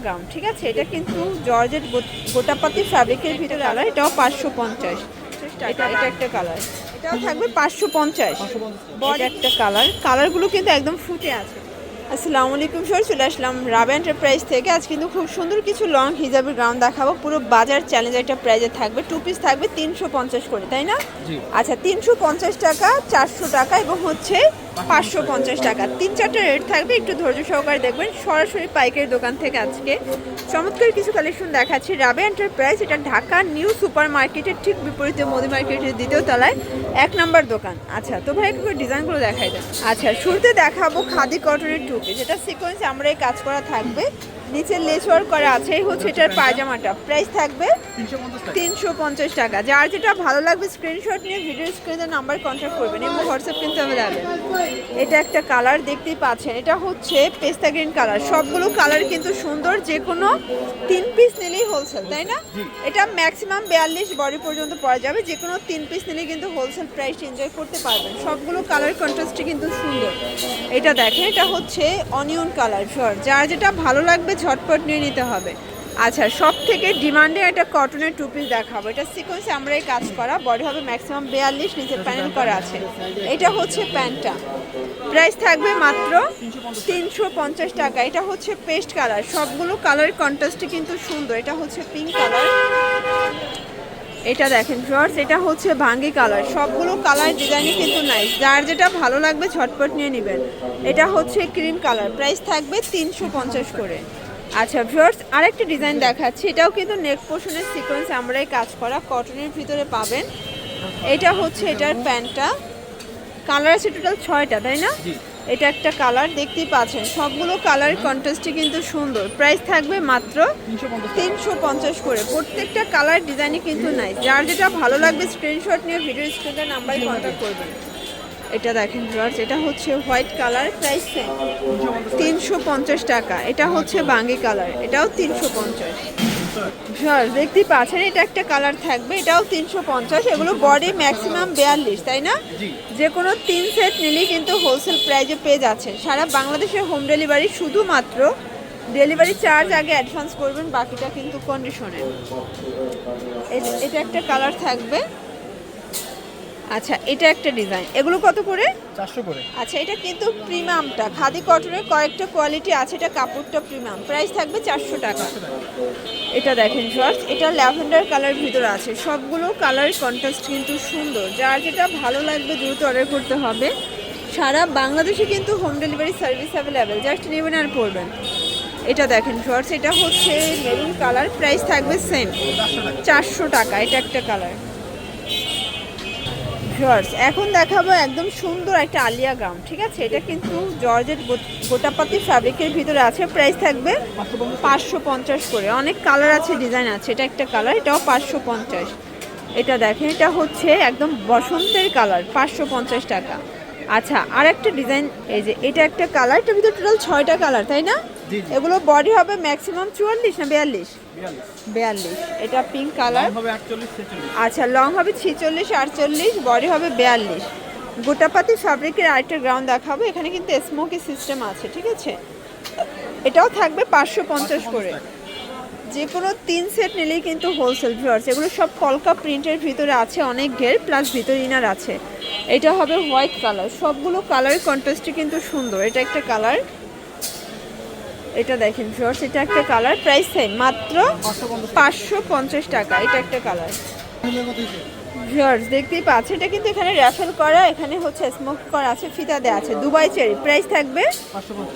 গ্রাম, ঠিক আছে। এটা কিন্তু জর্জেট গোটাপাতি ফ্যাব্রিকের ভিতরে কালার, এটাও 550। এটা একটা কালার, এটাও থাকবে 550। বড় একটা কালারগুলো কিন্তু একদম ফুটে আছে। আসসালামু আলাইকুম স্যার, চলে আসলাম রাবে এন্টারপ্রাইজ থেকে। আজ কিন্তু খুব সুন্দর কিছু লং হিজাবের গ্রাউন্ড দেখাবো। পুরো বাজার চ্যালেঞ্জ একটা প্রাইজে থাকবে। 2 পিস থাকবে 350 করে, তাই না? আচ্ছা, 350 টাকা, 400 টাকা এবং হচ্ছে 550 টাকা। 3-4টা রেট থাকবে, একটু ধৈর্য সহকারে দেখবেন। সরাসরি পাইকারি দোকান থেকে আজকে চমৎকার কিছু কালেকশন দেখাচ্ছি। রাবে এন্টারপ্রাইজ, এটা ঢাকা নিউ সুপার মার্কেটের ঠিক বিপরীতে মোদি মার্কেটের দ্বিতীয় তলায় 1 নম্বর দোকান। আচ্ছা, তো ভাই একটু ডিজাইনগুলো দেখাই দেন। আচ্ছা, শুরুতে দেখাবো খাদি কটনের টুপি, যেটা সিকোয়েন্স আমরা এই কাজ করা থাকবে, নিচে লেস ওয়ার্ক করা আছে। এই হচ্ছে এটার পায়জামাটা, প্রাইস থাকবে 350 টাকা। যার যেটা ভালো লাগবে স্ক্রিনশট নিয়ে ভিডিও স্ক্রিনে নাম্বার কন্ট্যাক্ট করবেন এবং হোয়াটসঅ্যাপ কিন্তু অ্যাভেলেবেল। এটা একটা কালার দেখতেই পাচ্ছেন, এটা হচ্ছে পেস্তা গ্রিন কালার। সবগুলো কালার কিন্তু সুন্দর, যে কোনো 3 পিস নিলেই হোলসেল, তাই না? এটা ম্যাক্সিমাম 42 বডি পর্যন্ত পরা যাবে। যে কোনো 3 পিস নিলেই কিন্তু হোলসেল প্রাইস এনজয় করতে পারবেন। সবগুলো কালার কন্ট্রাস্টই কিন্তু সুন্দর। এটা দেখেন, এটা হচ্ছে অনিয়ন কালার। যার যেটা ভালো লাগবে ঝটপট নিয়ে নিতে হবে। আচ্ছা, সব থেকে ডিমান্ডে একটা কটনের টু পিস দেখাবো। এটা সিকোয়েন্সে আমরা এই কাজ করা, বডি হবে ম্যাক্সিমাম 42, নিচে প্যানেল করা আছে। এটা হচ্ছে প্যান্টটা, প্রাইস থাকবে মাত্র 350 টাকা। এটা হচ্ছে পেস্ট কালার, সবগুলো কালার কন্ট্রাস্টে কিন্তু সুন্দর। এটা হচ্ছে পিঙ্ক কালার, এটা দেখেন ভিউয়ার্স, এটা হচ্ছে ভাঙ্গি কালার। সবগুলো কালার ডিজাইনই কিন্তু নাইস। যার যেটা ভালো লাগবে ঝটপট নিয়ে নেবেন। এটা হচ্ছে ক্রিম কালার, প্রাইস থাকবে 350 করে। আচ্ছা ভিউয়ার্স, আরেকটা ডিজাইন দেখাচ্ছি। এটাও কিন্তু নেক পোর্শনের সিকোয়েন্স আমরাই কাজ করা, কটনের ভিতরে পাবেন। এটা হচ্ছে এটার প্যান্টটা, কালার আছে টোটাল 6টা, তাই না? এটা একটা কালার দেখতেই পাচ্ছেন। সবগুলো কালার কন্ট্রাস্টই কিন্তু সুন্দর। প্রাইস থাকবে মাত্র 350 করে। প্রত্যেকটা কালার ডিজাইনই কিন্তু নাইস। যার যেটা ভালো লাগবে স্ক্রিনশট নিয়ে ভিডিও স্ক্রিনের নাম্বারে কন্ট্যাক্ট করবেন। এটা দেখেন ভিউয়ার্স, এটা হচ্ছে হোয়াইট কালার, প্রাইস 350 টাকা। এটা হচ্ছে বাঙ্গি কালার, এটাও 350। ভিউয়ার্স দেখতেই পাচ্ছেন, এটা একটা কালার থাকবে, এটাও 350। এগুলো বডি ম্যাক্সিমাম 42, তাই না? যে কোনো 3 সেট নিলেই কিন্তু হোলসেল প্রাইজে পেয়ে যাচ্ছেন। সারা বাংলাদেশে হোম ডেলিভারি, শুধুমাত্র ডেলিভারি চার্জ আগে অ্যাডভান্স করবেন, বাকিটা কিন্তু কন্ডিশনে। এটা একটা কালার থাকবে। আচ্ছা, এটা একটা ডিজাইন, এগুলো কত করে? 400 করে। আচ্ছা, এটা কিন্তু প্রিমিয়ামটা খাদি কটনের কয়েকটা কোয়ালিটি আছে, এটা কাপড়টা প্রিমিয়াম, প্রাইস থাকবে 400 টাকা। এটা দেখেন ভিউয়ার্স, এটা ল্যাভেন্ডার কালার ভিতরে আছে। সবগুলো কালার কন্ট্রাস্ট কিন্তু সুন্দর। যার যেটা ভালো লাগবে দ্রুত অর্ডার করতে হবে। সারা বাংলাদেশে কিন্তু home delivery service available, just নেবেন আর পড়বেন। এটা দেখেন ভিউয়ার্স, এটা হচ্ছে মেরুন কালার, প্রাইস থাকবে সেম 400 টাকা। এটা একটা কালার। এখন দেখাবো একদম সুন্দর একটা আলিয়া গ্রাউন্ড, ঠিক আছে। এটা কিন্তু জর্জেট গোটাপাতি ফ্যাব্রিকের ভিতরে আছে, প্রাইস থাকবে 550 করে। অনেক কালার আছে, ডিজাইন আছে। এটা একটা কালার, এটাও 550। এটা দেখেন, এটা হচ্ছে একদম বসন্তের কালার, 550 টাকা। আচ্ছা, আর একটা ডিজাইন, এই যে এটা একটা কালার, এটার ভিতরে টোটাল 6টা কালার, তাই না? এগুলো বডি হবে ম্যাক্সিমাম 44 না 42? এটা পিঙ্ক কালার, আচ্ছা লং হবে 46 48, বডি হবে 42। গোটাপাতি ফ্যাব্রিকের আরেকটা গ্রাউন্ড দেখাবো। এখানে কিন্তু স্মোকি সিস্টেম আছে, ঠিক আছে। এটাও থাকবে 550 করে। যে কোনো 3 সেট নিলেই কিন্তু হোলসেল। ভিউয়ার্স, এগুলো সব কলকা প্রিন্টের ভিতরে আছে, অনেক ঘের প্লাস ভিতর ইনার আছে। এটা হবে হোয়াইট কালার। সবগুলো কালারের কন্ট্রাস্টই কিন্তু সুন্দর। এটা একটা কালার, এটা দেখেন ভিউয়ার্স, এটা একটা কালার, প্রাইস সেম মাত্র 550 টাকা। এটা একটা কালার। ভিউয়ার্স দেখতেই পাচ্ছেন, এটা কিন্তু এখানে র্যাফেল করা, এখানে হচ্ছে স্মোক করা আছে, ফিতা দেওয়া আছে, দুবাই চেরি, প্রাইস থাকবে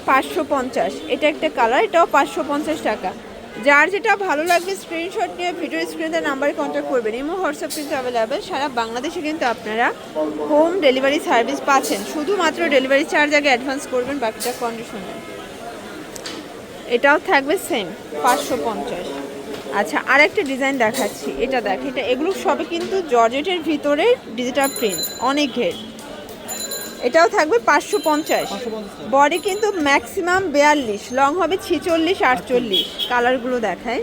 550। এটা একটা কালার, এটাও 550 টাকা। যার যেটা ভালো লাগবে স্ক্রিনশট নিয়ে ভিডিও স্ক্রিনে নাম্বারে কন্ট্যাক্ট করবেন। ইমো হোয়াটসঅ্যাপ কিন্তু অ্যাভেলেবেল। সারা বাংলাদেশে কিন্তু আপনারা হোম ডেলিভারি সার্ভিস পাচ্ছেন। শুধুমাত্র ডেলিভারি চার্জ আগে অ্যাডভান্স করবেন, বাকিটা কন্ডিশনে। এটাও থাকবে সেম 550। আচ্ছা, আর একটা ডিজাইন দেখাচ্ছি। এটা দেখ, এটা এগুলো সবই কিন্তু জর্জেটের ভিতরে ডিজিটাল প্রিন্ট, অনেক ঘের। এটাও থাকবে 550। বডি কিন্তু ম্যাক্সিমাম 42, লং হবে 46 48। কালারগুলো দেখায়,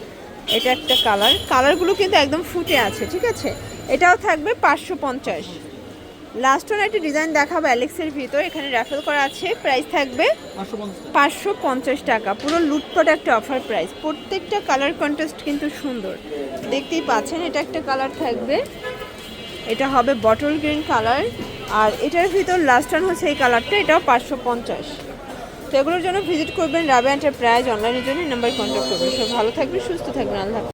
এটা একটা কালার, কালারগুলো কিন্তু একদম ফুটে আছে, ঠিক আছে। এটাও থাকবে 550। লাস্ট ওয়ান একটা ডিজাইন দেখাবো অ্যালেক্সের ভিতর, এখানে র্যাফেল করা আছে, প্রাইস থাকবে 550 টাকা। পুরো লুটপাট একটা অফার প্রাইস। প্রত্যেকটা কালার কন্ট্রাস্ট কিন্তু সুন্দর, দেখতেই পাচ্ছেন। এটা একটা কালার থাকবে, এটা হবে বটল গ্রিন কালার, আর এটার ভিতর লাস্ট ওয়ান হচ্ছে এই কালারটা, এটাও 550। তো এগুলোর জন্য ভিজিট করবেন রাবেয়া এন্টারপ্রাইজ, অনলাইনের জন্য নাম্বার কন্ট্যাক্ট করবেন। সব ভালো থাকবেন, সুস্থ থাকবেন, আল্লাহ হাফেজ।